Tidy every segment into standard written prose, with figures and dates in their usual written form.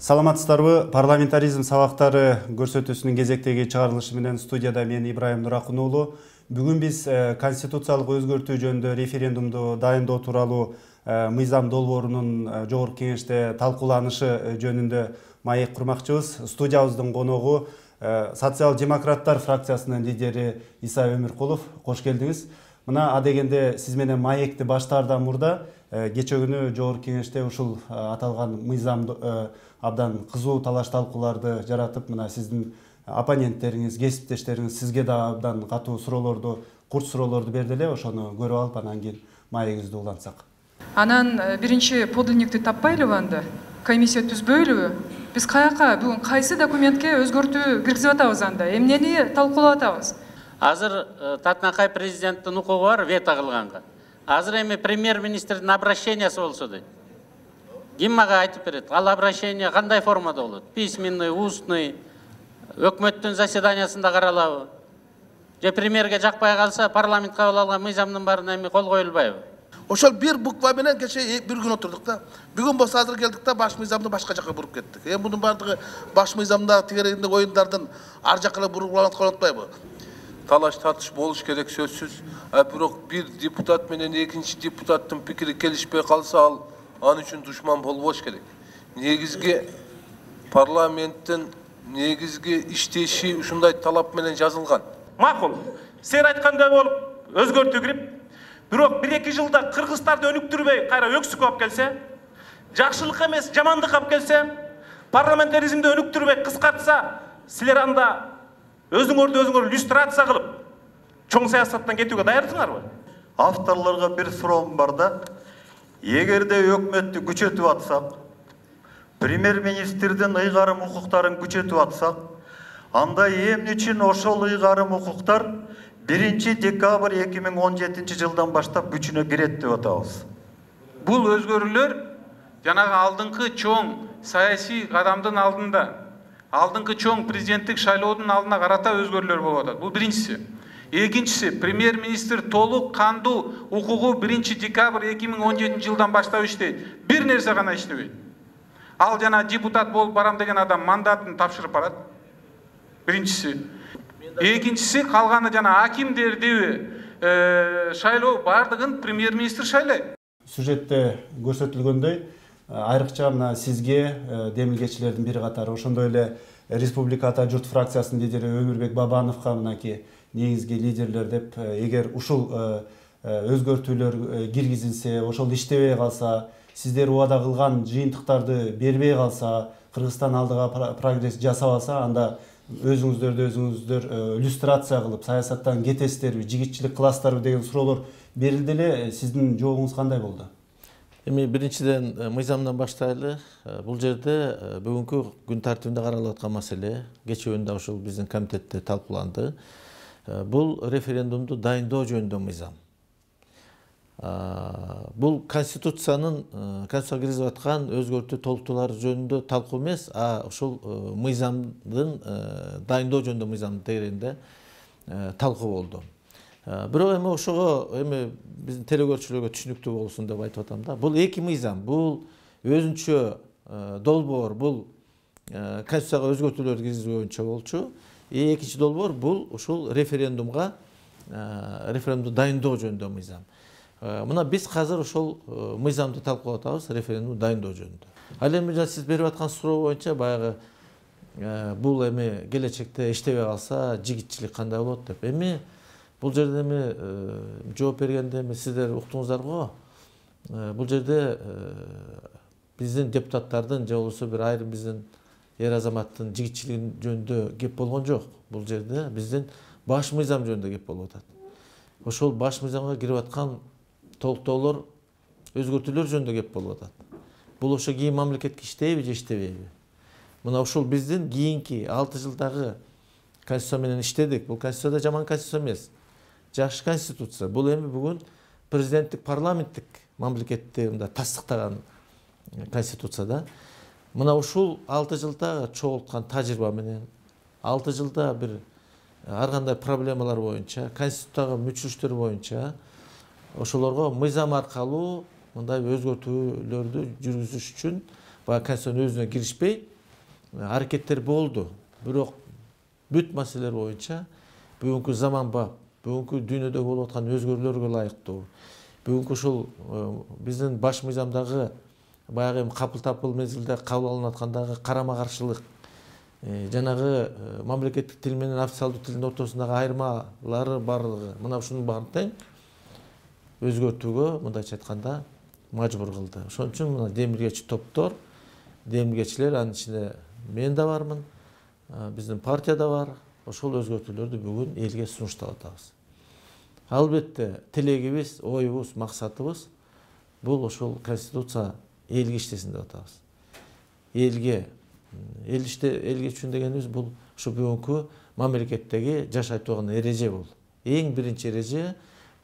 Саламатсыздарбы? Парламентаризм сабактары көрсөтүүсүнүн кезектеги чыгарылышы менен студияда мен Ибраим Нуракун уулу. Бүгүн биз конституциялык өзгөртүү жөнүндө референдумду дайындоо тууралуу мыйзам долбоорунун жогорку кеңеште талкууланышы жөнүндө маек курмакчыбыз. Студиябыздын коногу социал-демократтар фракциясынын лидери Иса Өмүркулов. Кош келдиңиз. Мына адегенде сиз менен маекти баштаардан мурда кечээ күнү жогорку кеңеште ушул аталган мыйзам абдан кызуу талаш талкууларды жаратып, мына сиздин оппоненттериңиз, кесиптештериңиз сизге да абдан катуу суроолорду, курч суроолорду берди эле. Ошону көрүп алып, анан кийин маегибизди улантсак. Анан биринчи подлинникти таппайлыбы анда? Комиссия түзбөйлүбү? Биз каяка бүгүн кайсы документке өзгөртүү киргизип атабыз анда? Эмнени талкуулап атабыз? Азыр Татнакай президенттин укугу бар вето кылганга. Азыр эми премьер-министрдин обращениясы болсо дейт. Ким мага айтып берет? Ал обращение кандай формада болот? Письменный, устный, өкмөттүн заседаниясында каралабы? Же премьерге жакпай калса парламент кабыл алган мыйзамдын баарына эми кол коюлбайбы? Ошол бир буква менен кечээ бир күн отурдук да. Бүгүн болсо азыр келдик да баш мыйзамды башка жака буруп кеттик. Эми мунун баардыгы баш мыйзамда тегерегинде оюндардын ар жакка буруп атпайбы? Талаш татыш болуш керек сөзсүз. Бирок бир депутат менен экинчи депутаттын пикири келишпей калса, ал үчүн душман болбош керек. Негизги парламенттин негизги иштеши ушундай талап менен жазылган. Макул. Сен айткандай болуп өзгөртүү кирип, бирок 1-2 жылда кыргыздарды өнүктүрбөй кайра өксүк алып келсе, жакшылык эмес, жамандык алып келсе, парламентаризмди өнүктүрбөй кыскартса, силер анда өзүңөр иллюстрация кылып, чоң саясаттан кетүүгө даярсыңарбы? Авторлорго бир суроом бар да. Эгерде өкмөттү күчөтүп атсак, премьер-министрдин ыйгарым укуктарын күчөтүп атсак, анда эмне үчүн ошол ыйгарым укуктар 1 декабрь 2017 жылдан баштап күчүнө кирет деп атабыз. Бул өзгөрүүлөр жанагы алдыңкы чоң саясий кадамдын алдында, алдыңкы чоң президенттик шайлоодун алдына карата өзгөрүүлөр болуп атат. Бул биринчиси. Экинчиси, премьер-министр толук кандуу укугу 1 декабрь 2017 жылдан баштап иштейт. Бир нерсе гана иштебейт. Ал жана депутат болуп барам деген адам мандатын тапшырып барат. Биринчиси. Экинчиси, калганы жана акимдерди шайлоо бардыгын премьер-министр шайлайт. Сюжетте көрсөтүлгөндөй, айрыкча мына сизге демилгечилердин бири катары, ошондой эле Республика Ата журт фракциясынын лидери Өмүрбек Бабановго мынакей негизги лидерлер деп, эгер ушул өзгөртүүлөр киргизилсе, ошол иштебей калса, сиздер убада кылган жыйынтыктарды бербей калса, Кыргызстан алдыга прогресс жасабаса, анда өзүңүздөр иллюстрация кылып саясаттан кетесиздерби, жигитчилик кыласыздарбы деген суроолор берилди эле. Сиздин жообуңуз кандай болду? Эми биринчиден мыйзамдан баштайлы. Бул жерде бүгүнкү күн тартибинде каралып аткан маселе кечээ күндө ушул биздин комитетте талкууланды. Бул референдумду дайындоо жөнүндө мыйзам. Бул конституцияга киргизип аткан өзгөртүү толуктуулар жөнүндө талкуу эмес, ушул мыйзамдын дайындоо жөнүндө мыйзамдын тегерегинде талкуу болду. Бирок эми ошого биздин телекөрүүчүлөргө түшүнүктүү болсун деп айтып атам да. Бул эки мыйзам, бул өзүнчө долбоор, бул конституцияга өзгөртүүлөр киргизүү боюнча болчу. Экинчи долбоор бул ушул референдумду дайындоо жөнүндө мыйзам. Мына биз азыр ошол мыйзамды талкуулап атабыз, референдумду дайындоо жөнүндө. Ал эми сиз берип аткан суроо боюнча баягы бул эми келечекте иштебей калса жигитчилик кандай болот деп. Эми бул жерде жооп бергенде сиздер уктуңуздар го. Бул жерде биздин депутаттардын же болбосо бир айрым биздин эр азаматтын жигитчилиги жөнүндө кеп болгон жок. Бул жерде биздин баш мыйзам жөнүндө кеп болуп атат. Ошол баш мыйзамга кирип аткан толуктоолор, өзгөртүүлөр жөнүндө кеп болуп атат. Бул ошо кийин мамлекетке иштейби же иштебейби? Мына ушул биздин кийинки 6 жылдагы конституция менен иштедик. Бул конституция да жаман конституция эмес. Жакшы конституция. Бул эми бүгүн президенттик парламенттик мамлекетте тастыктаган конституция да. Мына ушул 6 жылда чогулткан тажрыйба менен, 6 жылда бир ар кандай проблемалар боюнча, конституцияга мүчүлүштөр боюнча ошолорго мыйзам аркылуу мындай өзгөртүүлөрдү жүргүзүш үчүн баягы конституциянын өзүнө киришпей аракеттер болду. Бирок бүт маселелер боюнча бүгүнкү заманбап, бүгүнкү дүйнөдө болуп аткан өзгөрүүлөргө ылайыктуу, бүгүнкү ушул биздин баш мыйзамдагы баягы капыл тапыл мезгилде кабыл алынып аткандагы карама каршылык, жанагы мамлекеттик тил менен официалдуу тилдин ортосундагы айырмалары барлыгы мына ушунун баарын тең өзгөртүүгө мындайча айтканда мажбур кылды. Ошон үчүн мына демилгечи топтор, демилгечилер, анын ичинде мен да бармын, биздин партия да бар. Ошол өзгөртүүлөрдү бүгүн элге сунуштап атабыз. Албетте тилегибиз, оюбуз, максатыбыз бул ошол конституция элге иштесин деп атабыз. Элге үчүн дегенибиз бул ушу бүгүнкү мамлекеттеги жашай турган эреже бул. Эң биринчи эреже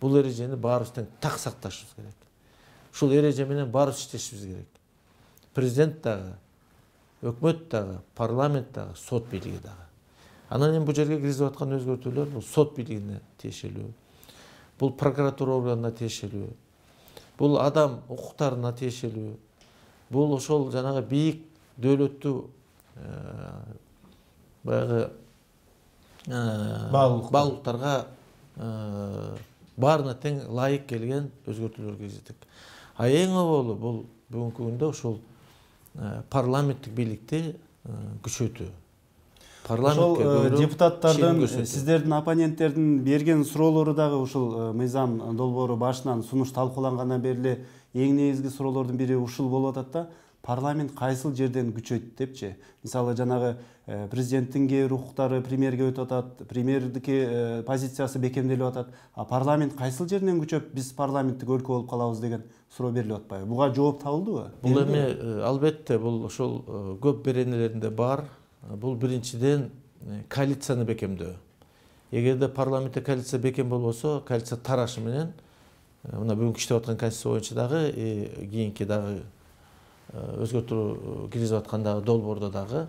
бул эрежени баарыбыз тең так сакташыбыз керек. Ушул эреже менен баарыбыз иштешибиз керек. Президент дагы, өкмөт дагы, парламент дагы, сот бийлиги дагы. Анан эми бул жерге киргизип аткан өзгөртүүлөр бул сот бийлигине тиешелүү, бул прокуратура органына тиешелүү, бул адам укуктарына тиешелүү, бул ошол жанагы бийик дөөлөттүү баягы баалуулуктарга баарына тең ылайык келген өзгөртүүлөр киргиздик. А эң оболу бул бүгүнкү күндө ушул парламенттик бийликти күчөтүү. Ошол депутаттардын, сиздердин оппоненттердин берген суроолору дагы ушул мыйзам долбоору башынан сунуш талкуулангандан бери эң негизги суроолордун бири ушул болуп атат да, парламент кайсыл жерден күчөйт депчи. Мисалы жанагы президенттин кээ бир укуктары премьерге өтүп атат, премьердики позициясы бекемделип атат. А парламент кайсыл жерден күчөп биз парламенттик өлкө болуп калабыз деген суроо берилип атпайбы? Буга жооп табылдыбы? Бул эми албетте бул ошол көп беренелеринде бар. Бул биринчиден коалицияны бекемдөө. Эгерде парламентте коалиция бекем болбосо, коалиция тарашы менен мына бүгүнкү иштеп аткан конституция боюнча дагы кийинки дагы өзгөртүү киргизип аткандагы долбоордо дагы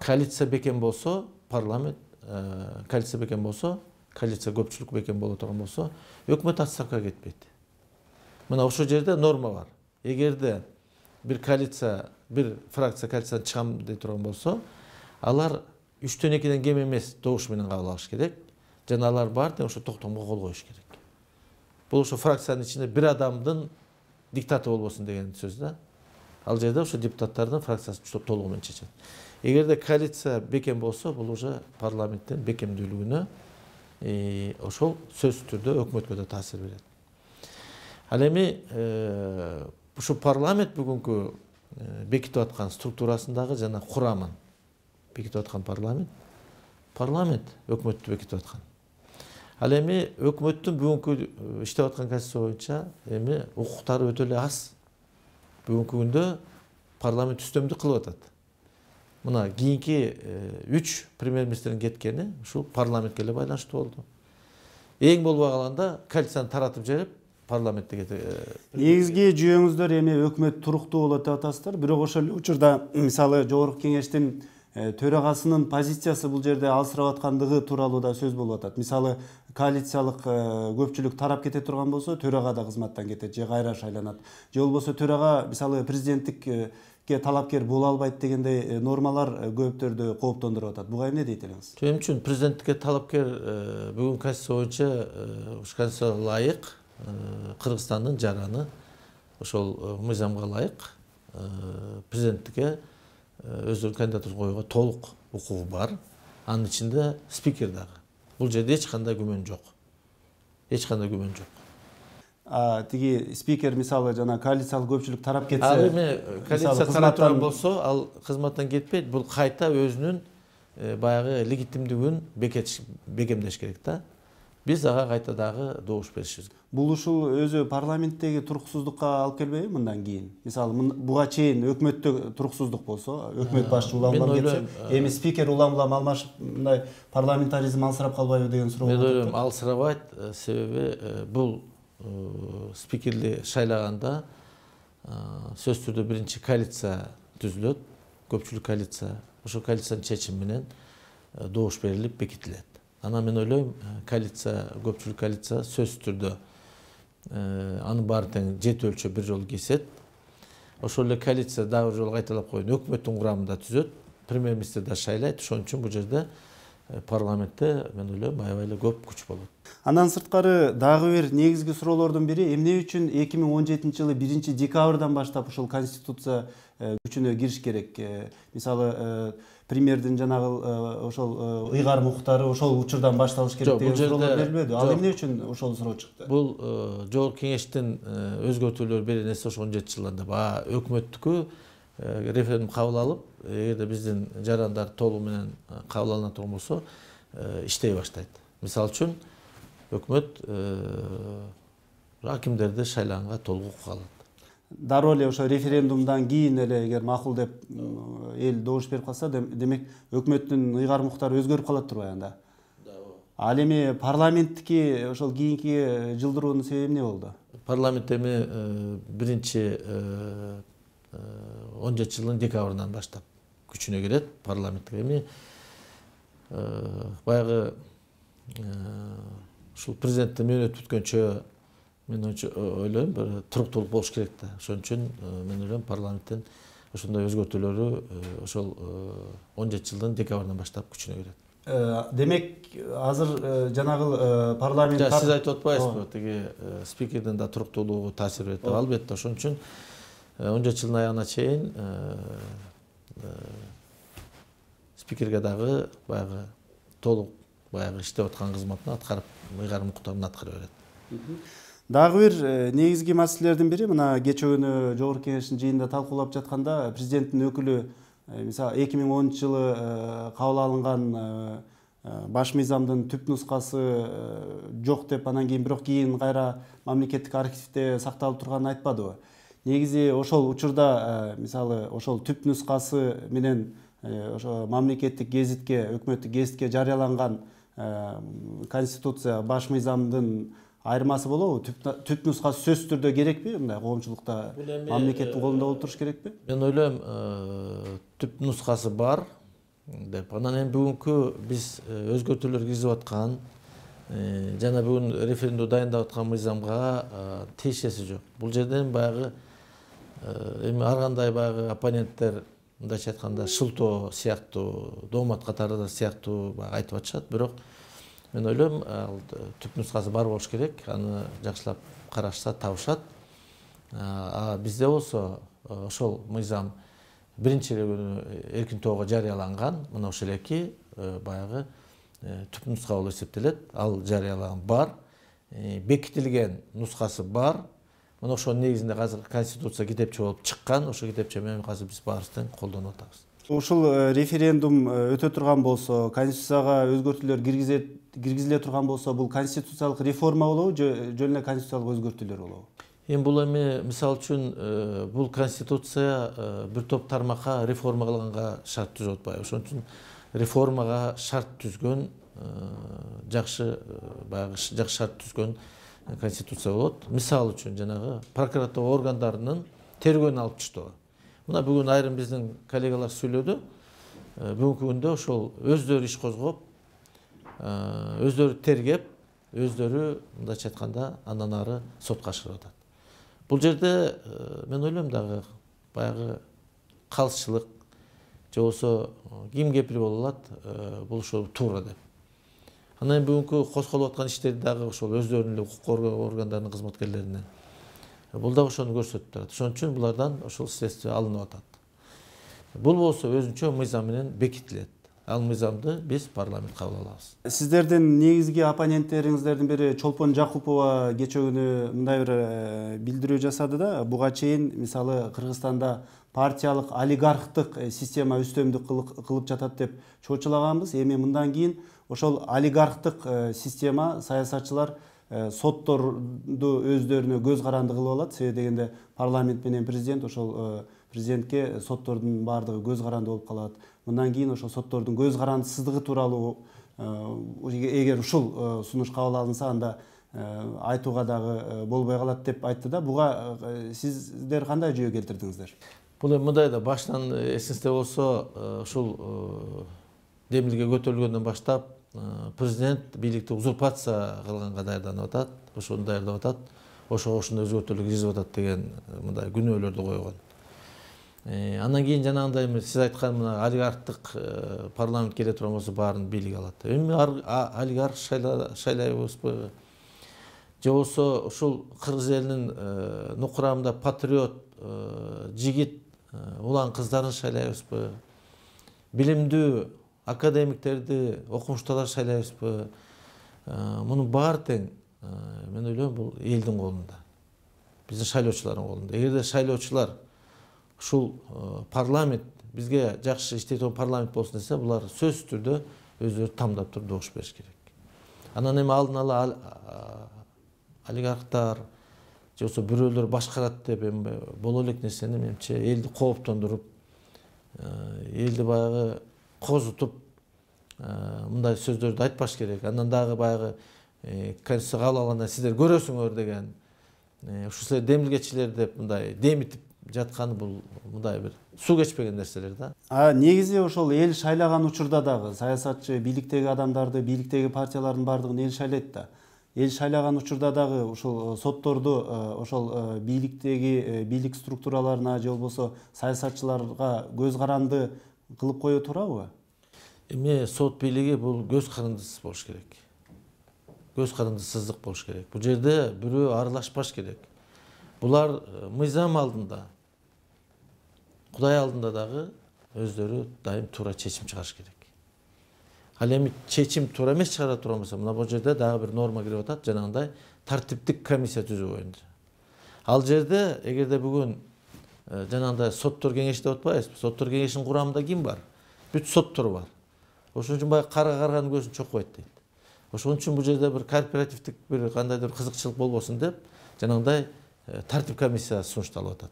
коалиция бекем болсо, парламент коалиция бекем болсо, коалиция көпчүлүк бекем боло турган болсо, өкмөт отставкага кетпейт. Мына ошол жерде норма бар. Эгерде бир коалиция, бир фракция коалициядан чыгам дей турган болсо, алар 3-төн 2-ден кем эмес добуш менен кабыл алыш керек. Жана алар бар тең ошо токтомго кол коюш керек. Бул ошо фракциянын ичинде бир адамдын диктаты болбосун деген сөз да. Ал жерде ошо депутаттардын фракциясы толугу менен чечет. Эгерде коалиция бекем болсо, бул уже парламенттин бекемдүүлүгүнө ошол сөзсүз түрдө өкмөткө да таасир берет. Ал эми ушу парламент бүгүнкү бекитип аткан структурасындагы жана курамын бекитип аткан парламент өкмөттү бекитип аткан. Ал эми өкмөттүн бүгүнкү иштеп аткан конституция боюнча эми укуктары өтө эле аз. Бүгүнкү күндө парламент үстөмдүк кылып атат. Мына кийинки 3 премьер-министрдин кеткени ушул парламентке эле байланыштуу болду. Эң болбой калганда коалицияны таратып жиберип парламентте негизги жүйөңүздөр эми өкмөт туруктуу болот деп атасыздар. Бирок ошол учурда мисалы жогорку кеңештин төрагасынын позициясы бул жерде алсырап аткандыгы тууралуу да сөз болуп атат. Мисалы коалициялык көпчүлүк тарап кете турган болсо, төрага да кызматтан кетет же кайра шайланат. Же болбосо төрага мисалы президенттикке талапкер боло албайт дегендей нормалар көптөрдү кооптондуруп атат. Буга эмне дейт элеңиз? Чөнүм үчүн президенттикке талапкер бүгүн конституция боюнча ушу конституцияга ылайык Кыргызстандын жараны ошол мыйзамга ылайык президенттикке өздөрүнүн кандидатурасы коюуга толук укугу бар. Анын ичинде спикер дагы. Бул жерде эч кандай күмөн жок. Тиги спикер мисалы жана коалициялык көпчүлүк тарап кетсе, ал эми коалиция тараптан болсо, ал кызматтан кетпейт. Бул кайта өзүнүн баягы легитимдигин бекемдеш керек да. Биз ага кайта дагы добуш беришибиз керек. Бул ушул өзү парламенттеги туруксуздукка алып келбейби мындан кийин? Мисалы буга чейин өкмөттө туруксуздук болсо, өкмөт башчы улам-улам кетсе, эми спикер улам-улам алмашып, мындай парламентаризм алсырап калбайбы деген суроо. Мен ойлойм, алсырабайт, себеби бул спикерди шайлаганда сөзсүз түрдө биринчи коалиция түзүлөт, көпчүлүк коалиция. Ошол коалициянын чечими менен добуш берилип бекитилет. Анан мен ойлойм, коалиция, көпчүлүк коалиция сөзсүз түрдө анын баары тең жети өлчө бир жолу кесет. ошол эле коалиция дагы жолу кайталап койгон өкмөттүн курамында түзөт, премьер-министр да шайлайт. Ошон үчүн бул жерде парламентте мен ойлойм аябай эле көп күч болот. Андан сырткары дагы бир негизги суроолордун бири эмне үчүн 2017 жылы 1 декабрдан баштап ушул конституция күчүнө кириш керек? Мисалы премьердин жанагы ошол ыйгарым укуктары ошол учурдан башталыш керек деген суроолор берилбеди. Ал эмне үчүн ошол суроо чыкты? Бул жогорку кеңештин өзгөртүүлөр берген нерсе ошо 17 жылдан да өкмөттүкү референдум кабыл алып, эгерде биздин жарандар толугу менен кабыл алына турган болсо, иштей баштайт. Мисалы үчүн өкмөт акимдерди шайлаганга толук укук алат. Дароо эле ошо референдумдан кийин эле эгер макул деп эл добуш берип калса, демек өкмөттүн ыйгарым укуктары өзгөрүп калат турбайбы анда? Ал эми парламенттики ошол кийинки жылдыруунун себеби эмне болду? Парламент эми биринчи 17 жылдын декабрынан баштап күчүнө кирет. Парламент эми баягы ушул президенттин мөөнөтү бүткөнчө мен ойлойм бир туруктуулук болуш керек да. Ошон үчүн мен ойлойм парламенттин ошондой өзгөртүүлөрү ошол 17 жылдын декабрынан баштап күчүнө кирет. Демек азыр жанагы парламент сиз айтып атпайсызбы, тиги спикердин да туруктуулугу таасир берет деп? Албетте, ошон үчүн 17 жылдын аягына чейин спикерге дагы баягы толук баягы иштеп аткан кызматын аткарып, ыйгарым укуктарын аткара берет. Дагы бир негизги маселелердин бири мына кечээ күнү жогорку кеңештин жыйынында талкуулап жатканда президенттин өкүлү мисалы 2010 жылы кабыл алынган баш мыйзамдын түп нускасы жок деп, анан кийин кайра мамлекеттик архивде сакталып турганын айтпадыбы? Негизи ошол учурда мисалы ошол түп нускасы менен ошо мамлекеттик гезитке, өкмөттүк гезитке жарыяланган конституция баш мыйзамдын айырмасы болобу? Түп нускасы сөзсүз түрдө керекпи? Мындай коомчулукта мамлекеттин колунда болуп туруш керекпи? Мен ойлойм түп нускасы бар деп. Анан эми бүгүнкү биз өзгөртүүлөр киргизип аткан жана бүгүн референдум дайындап аткан мыйзамга тиешеси жок. Бул жерден баягы эми ар кандай баягы оппоненттер мындайча айтканда шылтоо сыяктуу, доомат катары сыяктуу айтып атышат, бирок мен ойлойм ал түп нускасы бар болуш керек. Аны жакшылап карашса табышат. Бизде болсо ошол мыйзам биринчи күнү эркин тоого жарыяланган, мына ошол эки баягы түп нуска болуп эсептелет. Ал жарыялаган бар, бекитилген нускасы бар. Мына ошонун негизинде азыр конституция китепче болуп чыккан. Ошол китепче менен азыр биз баарыбыз колдонуп атабыз. Ушул референдум өтө турган болсо, конституцияга өзгөртүүлөр киргизиле турган болсо, бул конституциялык реформа болобу, жөн эле конституциялык өзгөртүүлөр болобу? Эми бул эми мисалы үчүн бул конституция бир топ тармакка реформа кылганга шарт түзүп атпайбы? Ошон үчүн реформага шарт түзгөн жакшы шарт түзгөн конституция болот. Мисалы үчүн жанагы прокуратура органдарынын тергөөнү алып чыктоо. Мына бүгүн айрым биздин коллегалар сүйлөдү. Бүгүнкү күндө ошол өздөрү иш козгоп, өздөрү тергеп, өздөрү мындайча айтканда андан ары сотко чыгарып атат. Бул жерде мен ойлойм дагы баягы калысчылык же болбосо ким кепил боло алат бул ошол туура деп. Анан бүгүнкү козголуп аткан иштерди дагы ошол өздөрүнүн эле укук органдарынын кызматкерлеринен бул дагы ошону көрсөтүп турат. Ошон үчүн булардан ошол следствие алынып атат. Бул болсо өзүнчө мыйзам менен бекитилет. Ал мыйзамды биз парламент кабыл алабыз. Сиздердин негизги оппоненттериңиздердин бири Чолпон Жакупова кечээ күнү мындай бир билдирүү жасады да, буга чейин мисалы Кыргызстанда партиялык олигархтык система үстөмдүк кылып жатат деп чочулаганбыз. Эми мындан кийин ошол олигархтык система саясатчылар сотторду өздөрүнө көз каранды кылып алат. Себеби дегенде парламент менен президент ошол президентке соттордун баардыгы көз каранды болуп калат. Мындан кийин ошол соттордун көз карандысыздыгы тууралуу эгер ушул сунуш кабыл алынса, анда айтууга дагы болбой калат деп айтты да. Буга сиздер кандай жөө келтирдиңиздер? Бул эми мындай да баштан эсиңизде болсо, ушул демилге көтөрүлгөндөн баштап президент бийликти узурпация кылганга даярданып атат, ошону даярдап атат, ошого ушундай өзгөртүүлөр киргизип атат деген мындай күнөөлөрдү койгон. Андан кийин жанагындай сиз айткан мына олигархтык парламент келе турган болсо баарын бийлик алат. Эми олигарх шайлайбызбы? Же болбосо ушул кыргыз элинин нукурамында патриот, жигит, улан кыздарын шайлайбызбы? Билимдүү академиктерди, окумуштууларды шайлайбызбы? Мунун баары тең мен ойлойм бул элдин колунда. Биздин шайлоочулардын колунда. Эгерде шайлоочулар ушул парламент бизге жакшы иштей турган парламент болсун десе, булар сөзсүз түрдө өздөрү тамдап туруп добуш бериш керек. Анан эми алдын ала олигархтар же болбосо бирөөлөр башкарат деп эми боло элек нерсени менимче элди кооптондуруп, элди баягы козутуп мындай сөздөрдү айтпаш керек. Андан дагы баягы конституция кабыл алганда сиздер көрөсүңөр деген ушул силер демилгечилер деп мындай демитип жатканы бул мындай бир суу кечпеген нерселер да. Негизи ошол эл шайлаган учурда дагы саясатчы бийликтеги адамдарды, бийликтеги партиялардын баардыгын эл шайлайт да. Эл шайлаган учурда дагы ушул сотторду ошол бийлик структураларына же болбосо саясатчыларга көз каранды кылып кое турабы? Эми сот бийлиги бул көз карандысыз болуш керек. Көз карандысыздык болуш керек. Бул жерде бирөө аралашпаш керек. Булар мыйзам алдында, Кудай алдында дагы өздөрү дайым туура чечим чыгарыш керек. Ал эми чечим туура эмес чыгара турган болсо, мына бул жерде дагы бир норма кирип атат, жанагындай тартиптик комиссия түзүү боюнча. Ал жерде эгерде бүгүн жанагындай соттор кеңеши деп атпайбызбы? Соттор кеңешинин курамында ким бар? Бүт соттор бар. Ошон үчүн баягы кара карганын көзүн чокпойт дейт. Ошон үчүн бул жерде бир корпоративдик бир кандайдыр кызыкчылык болбосун деп жанагындай тартип комиссиясы сунушталып атат.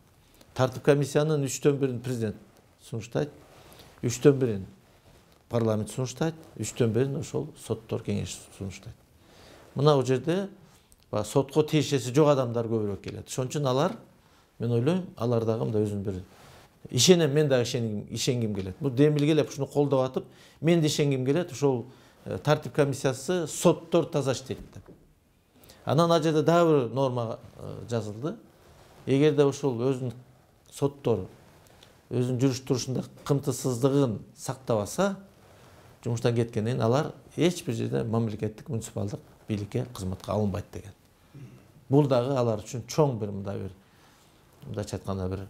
Тартип комиссиянын 3/1 президент сунуштайт, 3/1 парламент сунуштайт, 3/1 ошол соттор кеңеши сунуштайт. Мына бул жерде сотко тиешеси жок адамдар көбүрөөк келет. Ошон үчүн алар, мен ойлойм, алар дагы мындай өзүнүн бир ишенем, мен дагы ишенгим келет. Бул демилгелеп ушуну колдоп атып, мен да ишенгим келет, ошол тартип комиссиясы соттор таза иштейт деп. Анан ал жерде дагы бир норма жазылды. Эгерде ушул өзүнүн соттор өзүнүн жүрүш турушунда кымтысыздыгын сактабаса, жумуштан кеткенден кийин алар эч бир жерде мамлекеттик муниципалдык бийликке кызматка алынбайт деген. Бул дагы алар үчүн чоң бир мындайча айтканда бир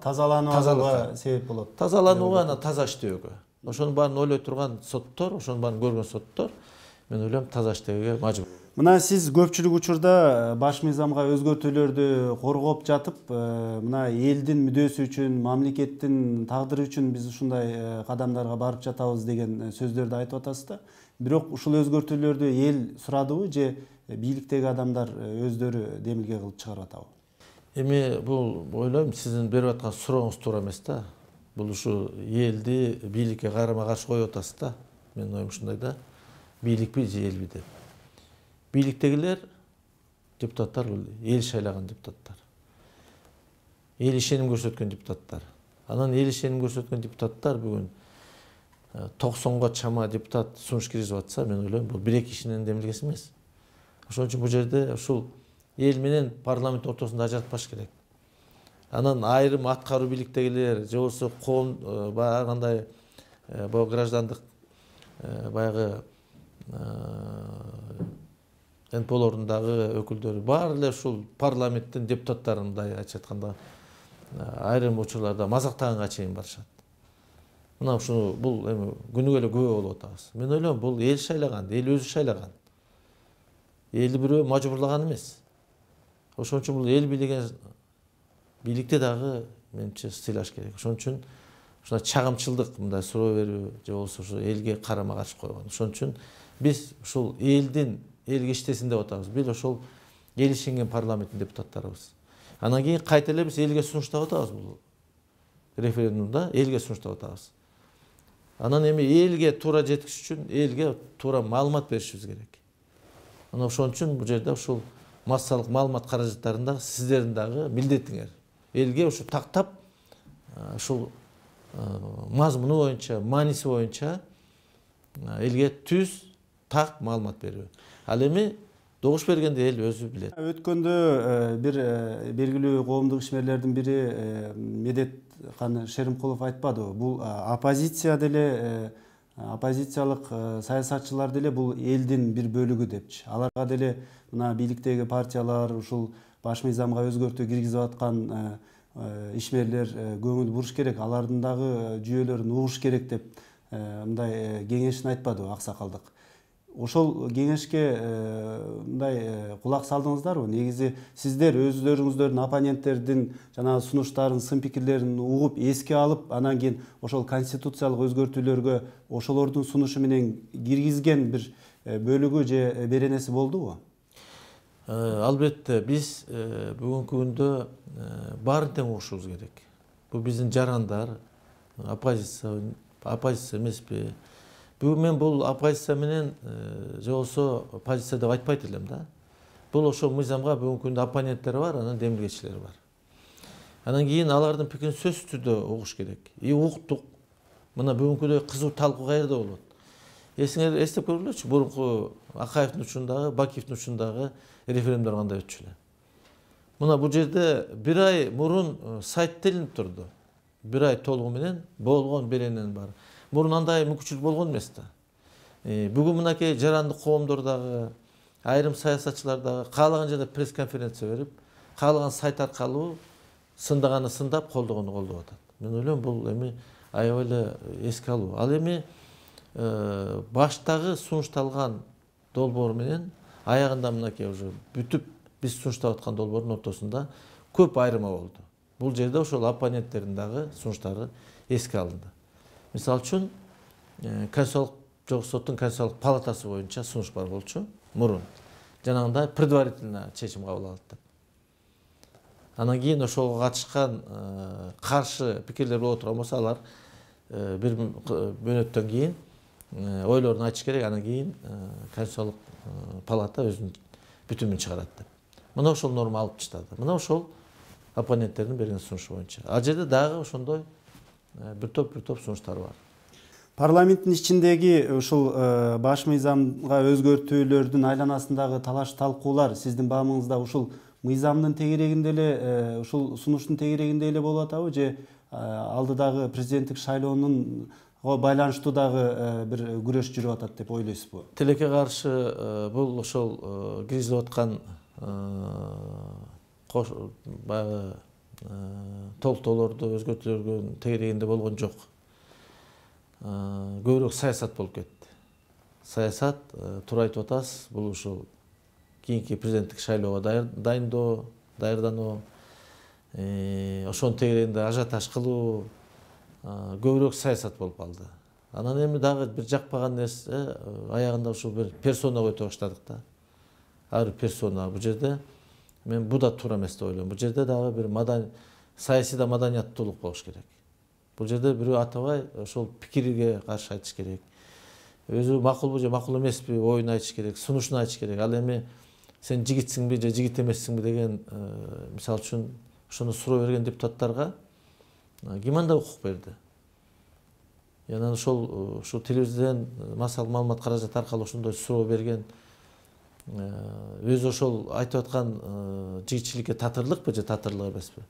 тазаланууга себеп болот. Тазаланууга, анан таза иштөөгө. Ошонун баарын ойлой турган соттор, ошонун баарын көргөн соттор, мен ойлойм, таза иштөөгө мажбур. Мына сиз көпчүлүк учурда баш мыйзамга өзгөртүүлөрдү коргоп жатып, мына элдин мүдөөсү үчүн, мамлекеттин тагдыры үчүн биз ушундай кадамдарга барып жатабыз деген сөздөрдү айтып атасыз да. Бирок ушул өзгөртүүлөрдү эл сурадыбы же бийликтеги адамдар өздөрү демилге кылып чыгарып атабы? Эми бул ойлойм, сиздин берип аткан сурооңуз туура эмес да. Бул ушу элди бийликке карама каршы коюп атасыз да. Менин оюм ушундай да. Бийликпи же элби деп. Бийликтегилер депутаттар бул эл шайлаган депутаттар. Эл ишеним көрсөткөн депутаттар. Анан эл ишеним көрсөткөн депутаттар бүгүн 90га чама депутат сунуш киргизип атса, мен ойлойм, бул 1-2 кишинин демилгеси эмес. Ошон үчүн бул жерде ушул эл менен парламент ортосунда ажыратпаш керек. Анан айрым аткаруу бийликтегилер же болбосо коом баягындай граждандык баягы НПОлордундагы өкүлдөрү баары эле ушул парламенттин депутаттарындай айтканда айрым учурларда мазактаганга чейин барышат. Мына ушуну бул эми күнүгө эле күбө болуп атабыз. Мен ойлойм, бул эл шайлаган, эл өзү шайлаган. Элди бирөө мажбурлаган эмес. Ошон үчүн бул эл бийлеген бийликте дагы менимче сыйлаш керек. Ошон үчүн ушундай чагымчылдык, мындай суроо берүү же болбосо ушу элге карама каршы койгон. Ошон үчүн биз ушул элдин элге иштесин деп атабыз. Биз ошол эл ишенген парламенттин депутаттарыбыз. Анан кийин кайта эле биз элге сунуштап атабыз бул референдумда, элге сунуштап атабыз. Анан эми элге туура жеткизиш үчүн элге туура маалымат беришибиз керек. Анан ошон үчүн бул жерде ушул массалык маалымат каражаттарында сиздердин дагы милдетиңер. Элге ушу тактап, ушул мазмуну боюнча, мааниси боюнча элге түз так маалымат берүү. Ал эми Добуш бергенде эл өзү билет. Өткөндө бир белгилүү коомдук ишмерлердин бири Медет Шеримкулов айтпадыбы? Бул оппозиция деле, оппозициялык саясатчылар деле бул элдин бир бөлүгү депчи. Аларга деле мына бийликтеги партиялар, ушул баш мыйзамга өзгөртүү киргизип аткан ишмерлер көңүл буруш керек, алардын дагы жүйөлөрүн угуш керек деп мындай кеңешин айтпадыбы аксакалдык? Ошол кеңешке мындай кулак салдыңыздарбы? Негизи сиздер өздөрүңүздөрдүн оппоненттердин жанагы сунуштарын, сын пикирлерин угуп, эске алып, анан кийин ошол конституциялык өзгөртүүлөргө ошолордун сунушу менен киргизген бир бөлүгү же беренеси болдубу? Албетте, биз бүгүнкү күндө баарын тең угушубуз керек. Бул биздин жарандар, оппозиция эмеспи? Бүгүн мен бул оппозиция менен же болсо позиция деп айтпайт элем да. Бул ошо мыйзамга бүгүнкү күндө оппоненттери бар, анан демилгечилери бар. Анан кийин алардын пикирин сөзсүз түрдө угуш керек. Уктук. Мына бүгүнкүдөй кызуу талкуу каерде болот? Эсиңер эстеп көргүлөчү, мурунку Акаевдин учундагы, Бакиевдин учундагы референдумдар кандай өтчү эле. Мына бул жерде бир ай мурун сайт делинип турду. Бир ай толугу менен болгон берененин баары. Мурун андай мүмкүнчүлүк болгон эмес да. Бүгүн мынакей жарандык коомдордагы, айрым саясатчылар дагы каалаган жерде пресс-конференция берип, каалаган сайт аркылуу сындаганы сындап, колдогону колдоп атат. Мен ойлойм бул эми аябай эле эске алуу. Ал эми баштагы сунушталган долбоор менен аягында мынакей уже бүтүп биз сунуштап аткан долбоордун ортосунда көп айырма болду. Бул жерде ошол оппоненттердин дагы сунуштары эске алынды. Мисалы үчүн Конституциялык жогорку соттун Конституциялык палатасы боюнча сунуш бар болчу мурун. Жанагындай предварительно чечим кабыл алат деп. Анан кийин ошого катышкан каршы пикирлер боло турган болсо, алар бир мөөнөттөн кийин ойлорун айтыш керек, анан кийин Конституциялык палата өзүнүн бүтүмүн чыгарат деп. Мына ошол норма алып таштады. Мына ошол оппоненттердин берген сунушу боюнча. Ал жерде дагы ошондой бир топ сунуштар бар. Парламенттин ичиндеги ушул баш мыйзамга өзгөртүүлөрдүн айланасындагы талаш талкуулар сиздин баамыңызда ушул мыйзамдын тегерегинде эле, ушул сунуштун тегерегинде эле болуп атабы, же алдыдагы президенттик шайлоонун байланыштуу дагы бир күрөш жүрүп атат деп ойлойсузбу? Тилекке каршы бул ошол киргизип аткан баягы толуктоолорду өзгөртүүлөргө тегерегинде болгон жок. Көбүрөөк саясат болуп кетти. Саясат, туура айтып атасыз, бул ушул кийинки президенттик шайлоого даярдануу, ошонун тегерегинде ажиотаж кылуу, көбүрөөк саясат болуп калды. Анан эми дагы бир жакпаган нерсе, аягында ушул бир персонага өтө баштадык да. Ар бир персона бул жерде мен бу да туура эмес деп ойлойм. Бул жерде дагы бир саясий да маданияттуулук болуш керек. Бул жерде бирөө атабай ошол пикирге каршы айтыш керек. Өзү макулбу же макул эмеспи оюн айтыш керек, сунушун айтыш керек. Ал эми сен жигитсиңби же жигит эмессиңби деген, мисалы үчүн ошону суроо берген депутаттарга ким андай укук берди? Анан ошол телевизияден маалымат каражат аркылуу ошондой суроо берген өзү ошол айтып аткан жигитчиликке татырлыкпы же татырлык эмеспи?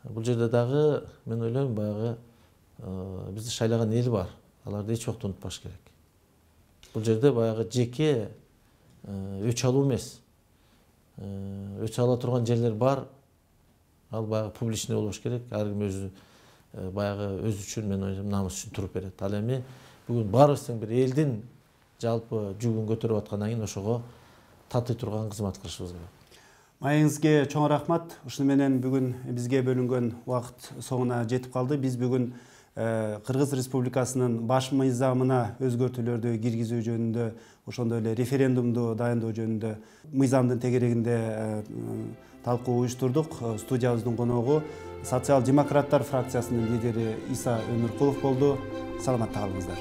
Бул жерде дагы мен ойлойм баягы бизди шайлаган эл бар. Аларды эч убакта унутпаш керек. Бул жерде баягы жеке өч алуу эмес. Өч ала турган жерлер бар. Ал баягы публичный болуш керек. Ар ким өзү баягы өзү үчүн, мен ойлойм, намыс үчүн туруп берет. Ал эми бүгүн баарыбыздын бир элдин жалпы жүгүн көтөрүп аткандан кийин ошого татый турган кызмат кылышыбыз керек. Маегиңизге чоң рахмат. Ушуну менен бүгүн бизге бөлүнгөн убакыт соңуна жетип калды. Биз бүгүн Кыргыз Республикасынын баш мыйзамына өзгөртүүлөрдү киргизүү жөнүндө, ошондой эле референдумду дайындоо жөнүндө мыйзамдын тегерегинде талкуу уюштурдук. Студиябыздын коногу социал-демократтар фракциясынын лидери Иса Өмүркулов болду. Саламатта калыңыздар.